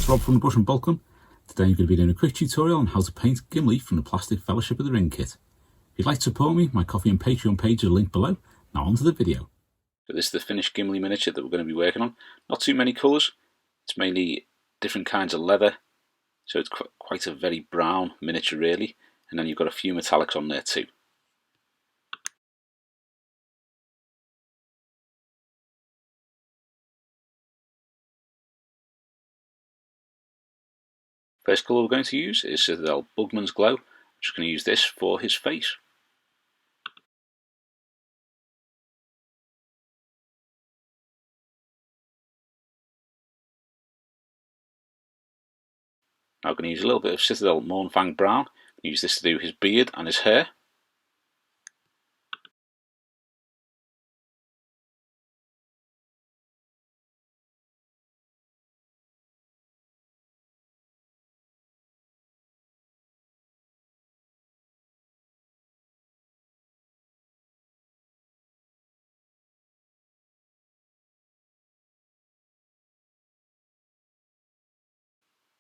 it's Rob from the Brush and Boltgun. Today I'm going to be doing a quick tutorial on how to paint Gimli from the plastic Fellowship of the Ring kit. If you'd like to support me, my Ko-fi and Patreon page are linked below. Now on to the video. So this is the finished Gimli miniature that we're going to be working on. Not too many colours, it's mainly different kinds of leather, so it's quite a very brown miniature really, and then you've got a few metallics on there too. First colour we're going to use is Citadel Bugman's Glow. I'm just going to use this for his face. Now I'm going to use a little bit of Citadel Mournfang Brown. Use this to do his beard and his hair.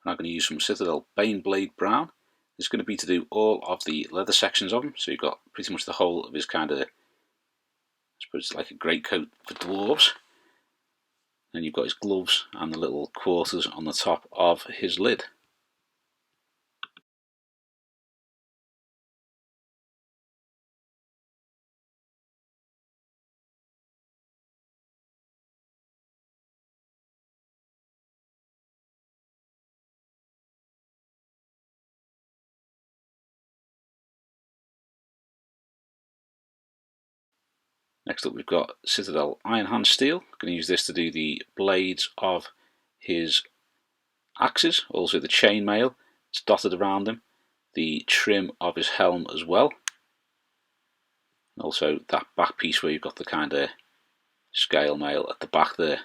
And I'm going to use some Citadel Baneblade Brown. This is going to be to do all of the leather sections of him, so you've got pretty much the whole of his kind of, I suppose it's like a greatcoat for dwarves. Then you've got his gloves and the little quarters on the top of his lid. Next up we've got Citadel Iron Hand Steel. I'm going to use this to do the blades of his axes, also the chainmail. It's dotted around him, the trim of his helm as well, and also that back piece where you've got the kind of scale mail at the back there.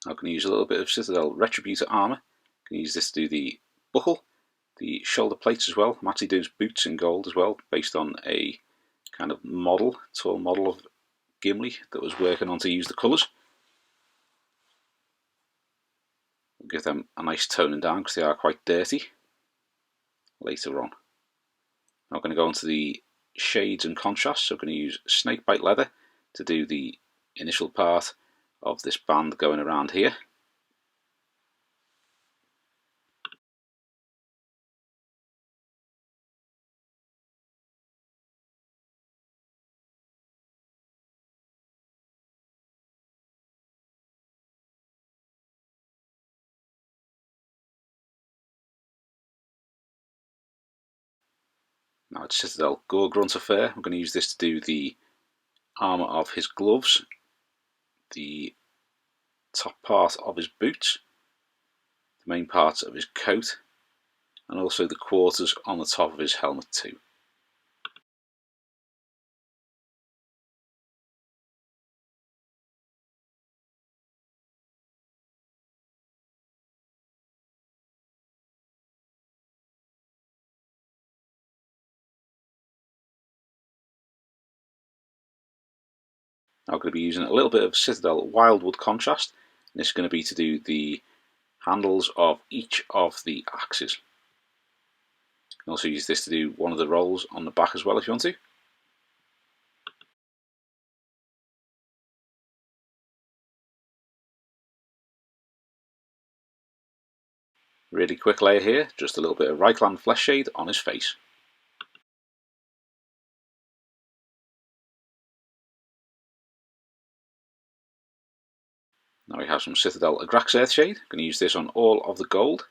I'm going to use a little bit of Citadel Retributor armour. I'm going to use this to do the buckle, the shoulder plates as well. I'm actually doing his boots in gold as well, based on a kind of model, tall model of Gimli that was working on to use the colours. We'll give them a nice toning down because they are quite dirty later on. I'm going to go into the shades and contrasts, so I'm going to use Snakebite leather to do the initial part of this band going around here. Now it's Citadel Gore-Grunter Fur. I'm going to use this to do the armour of his gloves, the top part of his boots, the main part of his coat, and also the quarters on the top of his helmet too. Now I'm going to be using a little bit of Citadel Wildwood Contrast, and this is going to be to do the handles of each of the axes. You can also use this to do one of the rolls on the back as well if you want to. Really quick layer here, just a little bit of Reikland Fleshshade on his face. Now we have some Citadel Agrax Earthshade. I'm going to use this on all of the gold,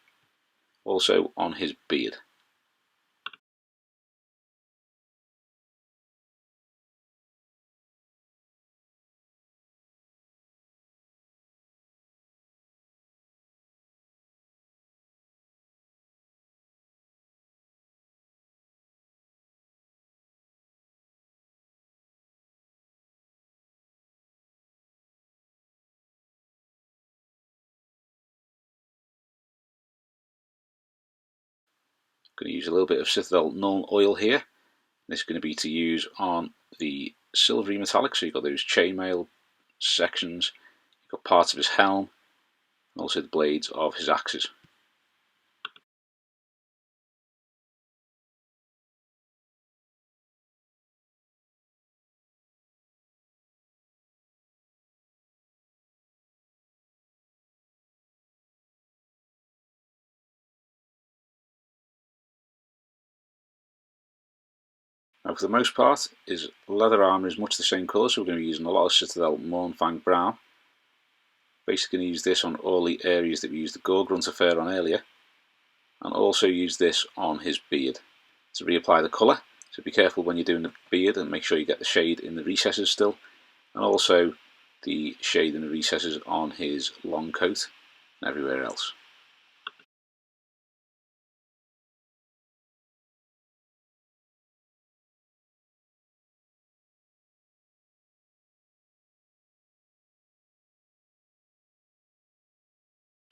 also on his beard. going to use a little bit of Citadel Nuln Oil here. This is going to be to use on the silvery metallic, so you've got those chainmail sections, you've got parts of his helm, and also the blades of his axes. Now, for the most part, his leather armour is much the same colour, so we're going to be using a lot of Citadel Mournfang brown. Basically going to use this on all the areas that we used the Gore-grunter fur on earlier, and also use this on his beard to reapply the colour. So be careful when you're doing the beard and make sure you get the shade in the recesses still, and also the shade in the recesses on his long coat and everywhere else.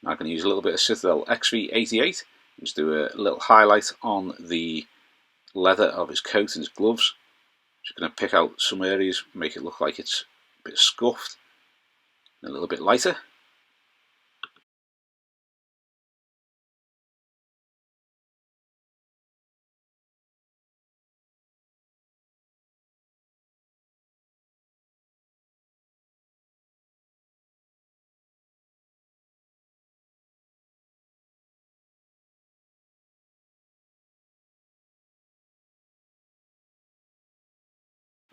Now I'm going to use a little bit of Citadel XV-88, just do a little highlight on the leather of his coat and his gloves. Just going to pick out some areas, make it look like it's a bit scuffed and a little bit lighter.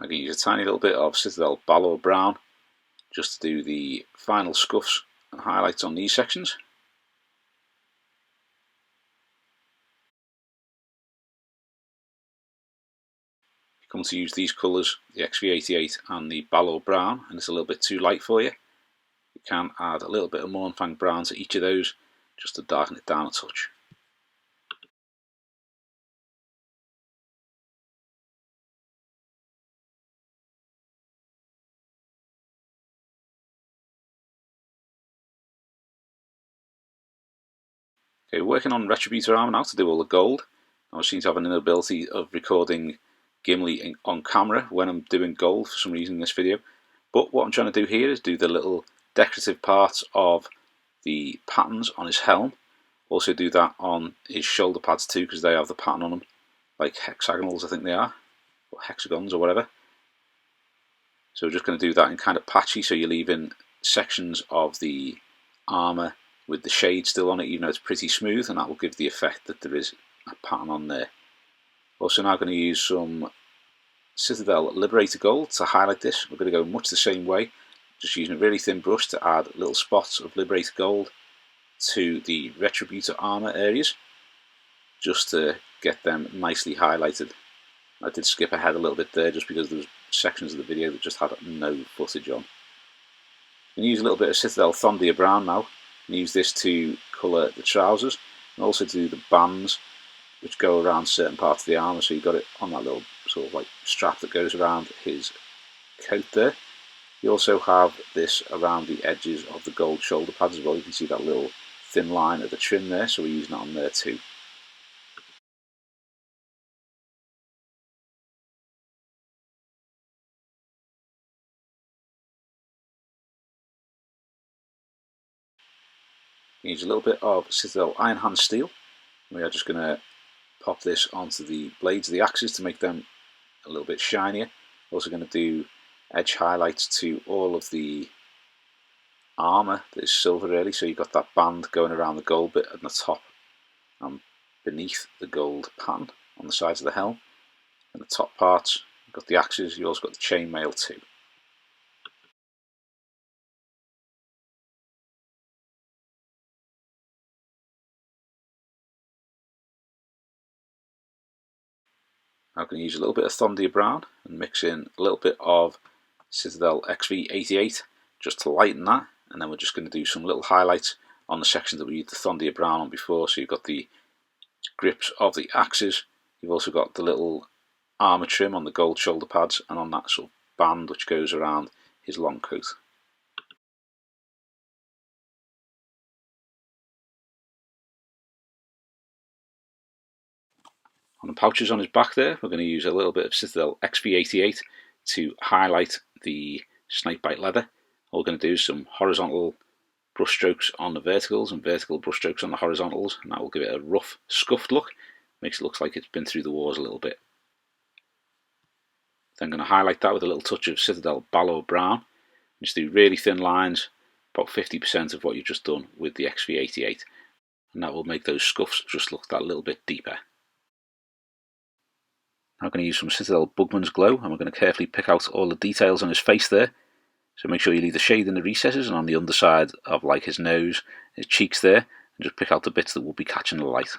I'm going to use a tiny little bit of Citadel Balor brown just to do the final scuffs and highlights on these sections. If you come to use these colours, the XV-88 and the Balor brown, and it's a little bit too light for you, you can add a little bit of Mournfang brown to each of those just to darken it down a touch. Okay, working on Retributor armour now to do all the gold. I seem to have an inability of recording Gimli on camera when I'm doing gold for some reason in this video. But what I'm trying to do here is do the little decorative parts of the patterns on his helm. Also do that on his shoulder pads too, because they have the pattern on them, like hexagonals I think they are, or hexagons or whatever. So we're just going to do that in kind of patchy, so you're leaving sections of the armour with the shade still on it, even though it's pretty smooth, and that will give the effect that there is a pattern on there. Also now going to use some Citadel Liberator gold to highlight this. We're going to go much the same way, just using a really thin brush to add little spots of Liberator gold to the Retributor armour areas, just to get them nicely highlighted. I did skip ahead a little bit there just because there was sections of the video that just had no footage on. I'm going to use a little bit of Citadel Thondia brown now, and use this to colour the trousers, and also do the bands which go around certain parts of the armour, so you've got it on that little sort of like strap that goes around his coat there. You also have this around the edges of the gold shoulder pads as well. You can see that little thin line of the trim there, so we're using that on there too. Use a little bit of Citadel Iron Hand Steel. We are just going to pop this onto the blades of the axes to make them a little bit shinier. Also going to do edge highlights to all of the armour that is silver really, so you've got that band going around the gold bit at the top and beneath the gold pattern on the sides of the helm. And the top parts, you've got the axes, you've also got the chainmail too. I'm going to use a little bit of Thondia brown and mix in a little bit of Citadel XV-88 just to lighten that, and then we're just going to do some little highlights on the sections that we used the Thondia brown on before. So you've got the grips of the axes, you've also got the little armour trim on the gold shoulder pads and on that sort of band which goes around his long coat. On the pouches on his back there, we're going to use a little bit of Citadel XV-88 to highlight the Snakebite leather. All we're going to do is some horizontal brush strokes on the verticals and vertical brush strokes on the horizontals, and that will give it a rough, scuffed look. Makes it look like it's been through the wars a little bit. Then I'm going to highlight that with a little touch of Citadel Balor brown. Just do really thin lines, about 50% of what you've just done with the XV-88, and that will make those scuffs just look that little bit deeper. I'm going to use some Citadel Bugman's Glow, and we're going to carefully pick out all the details on his face there. So make sure you leave the shade in the recesses and on the underside of like his nose, his cheeks there, and just pick out the bits that will be catching the light.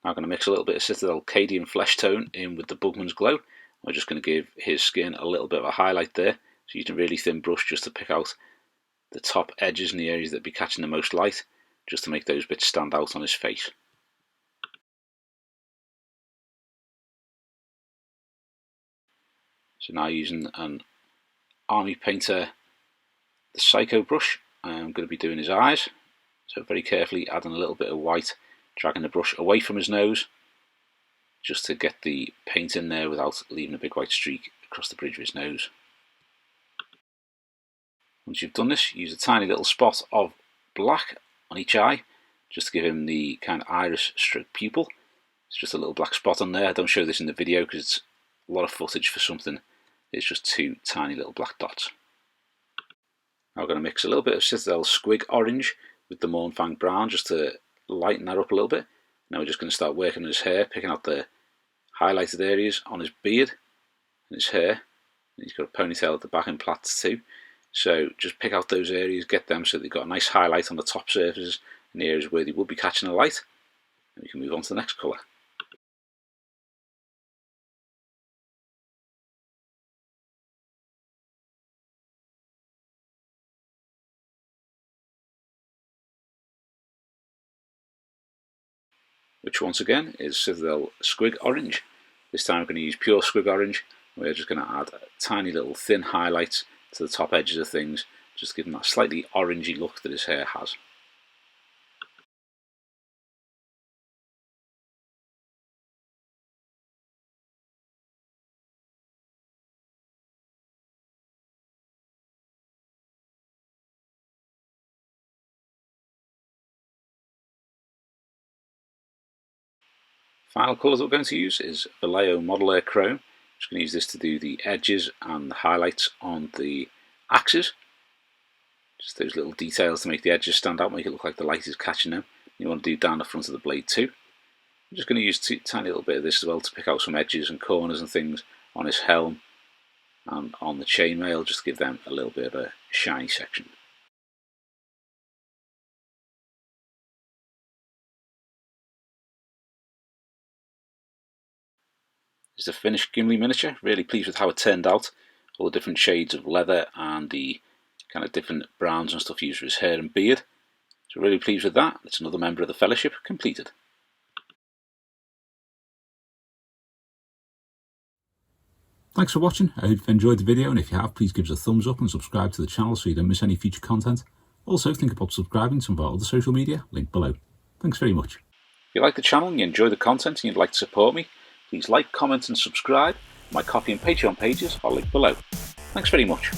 Now I'm going to mix a little bit of Citadel Cadian Fleshtone in with the Bugman's Glow. We're just going to give his skin a little bit of a highlight there, so using a really thin brush just to pick out the top edges and the areas that will be catching the most light, just to make those bits stand out on his face. So now using an Army Painter, the Psycho brush, I'm going to be doing his eyes. So very carefully adding a little bit of white, dragging the brush away from his nose, just to get the paint in there without leaving a big white streak across the bridge of his nose. Once you've done this, use a tiny little spot of black on each eye, just to give him the kind of iris stroke pupil. It's just a little black spot on there. I don't show this in the video because it's a lot of footage for something. It's just two tiny little black dots. Now we're going to mix a little bit of Citadel Squig Orange with the Mournfang Brown just to lighten that up a little bit. Now we're just going to start working on his hair, picking out the highlighted areas on his beard and his hair. And he's got a ponytail at the back and plaits too. So just pick out those areas, get them so they've got a nice highlight on the top surfaces and the areas where they would be catching the light. And we can move on to the next colour. Which once again is Citadel Squig Orange. This time I'm going to use pure Squig Orange. We're just going to add tiny little thin highlights to the top edges of things, just to give him that slightly orangey look that his hair has. Final colour that we're going to use is Vallejo Modeler Chrome. Just going to use this to do the edges and the highlights on the axes. Just those little details to make the edges stand out, make it look like the light is catching them. You want to do down the front of the blade too. I'm just going to use a tiny little bit of this as well to pick out some edges and corners and things on his helm and on the chainmail, just to give them a little bit of a shiny section. This is the finished Gimli miniature. Really pleased with how it turned out. All the different shades of leather and the kind of different browns and stuff used for his hair and beard. So really pleased with that. It's another member of the Fellowship completed. Thanks for watching. I hope you've enjoyed the video, and if you have, please give us a thumbs up and subscribe to the channel so you don't miss any future content. Also, think about subscribing to some of our other social media, linked below. Thanks very much. If you like the channel and you enjoy the content and you'd like to support me, please like, comment and subscribe. My Ko-fi and Patreon pages are linked below. Thanks very much.